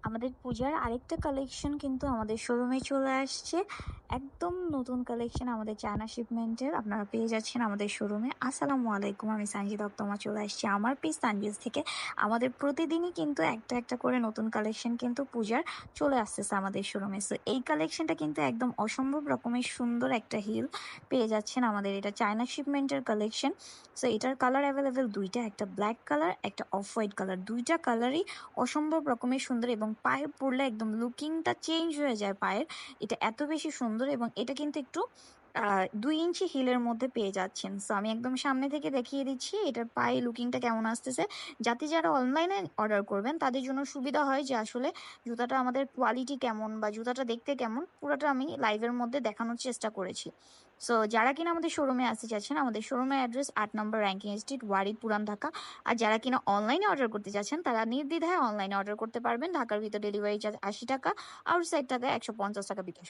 আমাদের পূজার আরেকটা কালেকশন কিন্তু আমাদের শোরুমে চলে আসছে। একদম নতুন কালেকশন আমাদের চায়না শিপমেন্টের আপনারা পেয়ে যাচ্ছেন আমাদের শোরুমে। আসসালামু আলাইকুম, আমি সানজিদ আক্তার চলে আসছি আমার পেজ তানজিজ থেকে। আমাদের প্রতিদিনই কিন্তু একটা একটা করে নতুন কালেকশন কিন্তু পূজার চলে আসতেছে আমাদের শোরুমে। সো এই কালেকশনটা কিন্তু একদম অসম্ভব রকমের সুন্দর একটা হিল পেয়ে যাচ্ছেন আমাদের। এটা চায়না শিপমেন্টের কালেকশন। সো এটার কালার অ্যাভেলেবেল দুইটা, একটা ব্ল্যাক কালার, একটা অফ হোয়াইট কালার। দুইটা কালারই অসম্ভব রকমের সুন্দর এবং পায়ে পরলে একদম লুকিংটা চেঞ্জ হয়ে যায় পায়ের। এটা এত বেশি সুন্দর এবং এটা কিন্তু একটু 2 ইঞ্চি হিলের মধ্যে পেয়ে যাচ্ছেন। সো আমি একদম সামনে থেকে দেখিয়ে দিচ্ছি এটার পায়ে লুকিংটা কেমন আসতেছে, যাতে যারা অনলাইনে অর্ডার করবেন তাদের জন্য সুবিধা হয় যে আসলে জুতাটা আমাদের কোয়ালিটি কেমন বা জুতাটা দেখতে কেমন পুরোটা আমি লাইভের মধ্যে দেখানোর চেষ্টা করেছি। সো যারা কিনা আমাদের শোরুমে আসতে চাচ্ছেন, আমাদের শোরুমের অ্যাড্রেস 8 নম্বর র্যাঙ্কিং স্ট্রিট, ওয়ারি, পুরান ঢাকা। আর যারা কিনা অনলাইনে অর্ডার করতে চাচ্ছেন তারা নির্দ্বিধায় অনলাইনে অর্ডার করতে পারবেন। ঢাকার ভিতর ডেলিভারি চার্জ 80 টাকা, আউটসাইড টাকা 150 টাকা বিকাশ।